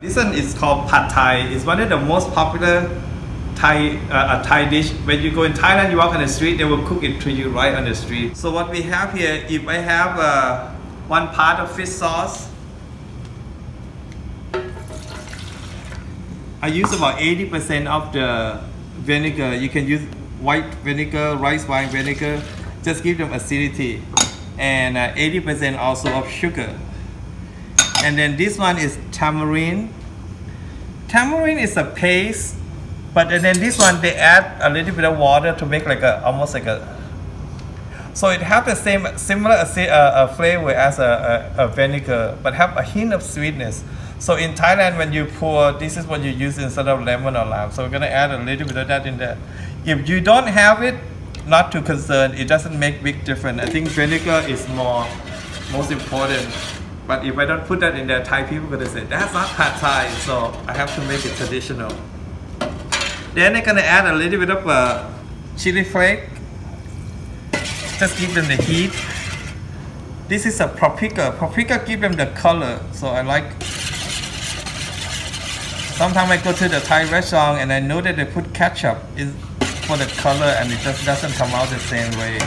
This one is called Pad Thai. It's one of the most popular Thai dish. When you go in Thailand, you walk on the street, they will cook it to you right on the street. So what we have here, if I have one part of fish sauce, I use about 80% of the vinegar. You can use white vinegar, rice wine vinegar, just give them acidity, and 80% also of sugar. And then this one is tamarind. Tamarind is a paste, but then this one they add a little bit of water to make like almost like a. So it have the similar flavor as a vinegar, but have a hint of sweetness. So in Thailand, when you pour, this is what you use instead of lemon or lime. So we're gonna add a little bit of that in there. If you don't have it, not too concerned. It doesn't make big difference. I think vinegar is most important. But if I don't put that in there, Thai people are gonna say that's not Pad Thai. So I have to make it traditional. Then I'm gonna add a little bit of chili flake. Just give them the heat. This is a paprika. Paprika give them the color. So I like. Sometimes I go to the Thai restaurant and I know that they put ketchup for the color, and it just doesn't come out the same way.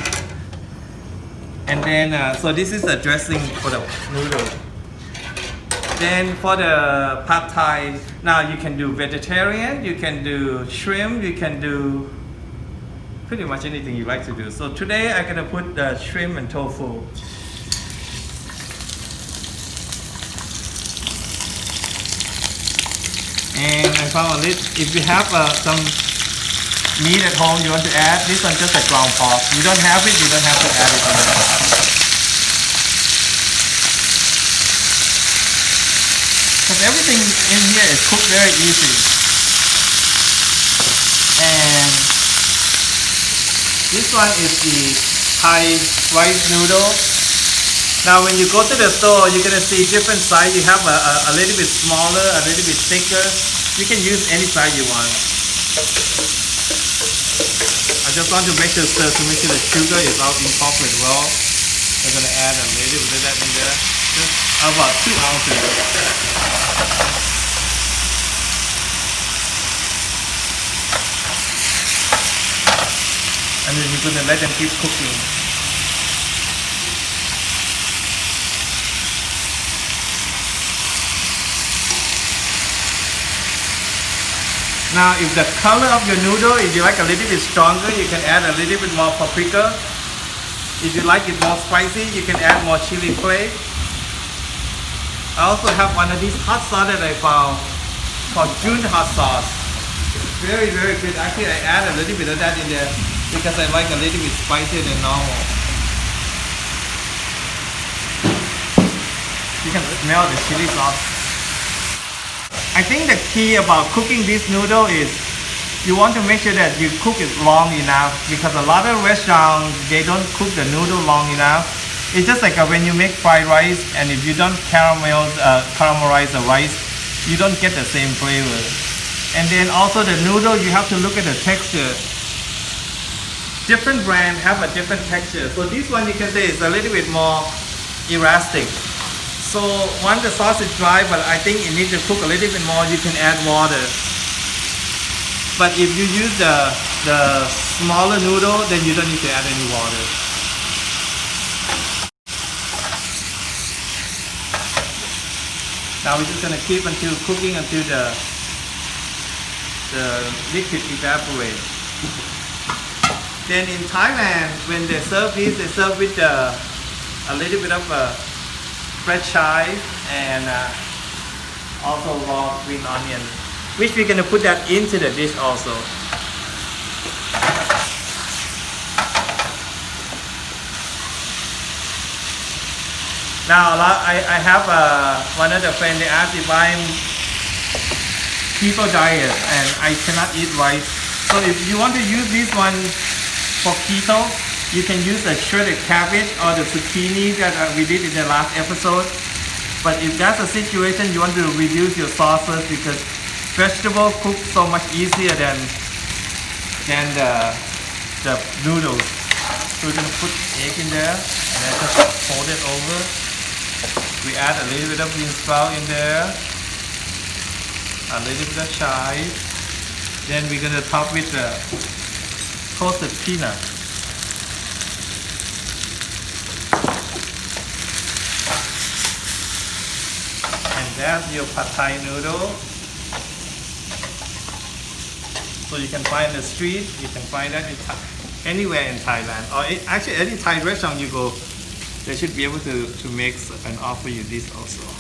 And then, so this is the dressing for the noodle. Then for the Pad Thai, now you can do vegetarian, you can do shrimp, you can do pretty much anything you like to do. So today I'm gonna put the shrimp and tofu. And I found a little, if you have some meat at home you want to add, this one just a ground pork. You don't have it, you don't have to add it in there. Because everything in here is cooked very easy. And this one is the Thai rice noodle. Now when you go to the store, you're gonna see different size. You have a little bit smaller, a little bit thicker. You can use any size you want. I just want to make sure the sugar is all incorporated well. We're gonna add a little bit of that in there. Just about 2 ounces. And then you're gonna let them keep cooking. Now, if the color of your noodle, if you like a little bit stronger, you can add a little bit more paprika. If you like it more spicy, you can add more chili flake. I also have one of these hot sauce that I found called June hot sauce. Very, very good. Actually, I add a little bit of that in there because I like a little bit spicier than normal. You can smell the chili sauce. I think the key about cooking this noodle is you want to make sure that you cook it long enough, because a lot of restaurants, they don't cook the noodle long enough. It's just like when you make fried rice, and if you don't caramelize the rice, you don't get the same flavor. And then also the noodle, you have to look at the texture. Different brands have a different texture. So this one you can say is a little bit more elastic. So once the sauce is dry, but I think it needs to cook a little bit more, you can add water. But if you use the smaller noodle, then you don't need to add any water. Now we're just gonna keep cooking until the liquid evaporates. Then in Thailand, when they serve this, they serve with a little bit of fresh chai and also raw green onion, which we're going to put that into the dish also. Now I have one other friend, they asked if I'm keto diet and I cannot eat rice. So if you want to use this one for keto, you can use the shredded cabbage or the zucchini that we did in the last episode. But if that's a situation, you want to reduce your sauces, because vegetables cook so much easier than the noodles. So we're going to put egg in there and then just fold it over. We add a little bit of bean sprout in there. a little bit of chai. Then we're gonna top with the toasted peanut. And that's your pad thai noodle. So you can find the street, you can find that anywhere in Thailand, or actually any Thai restaurant you go, they should be able to make and offer you this also.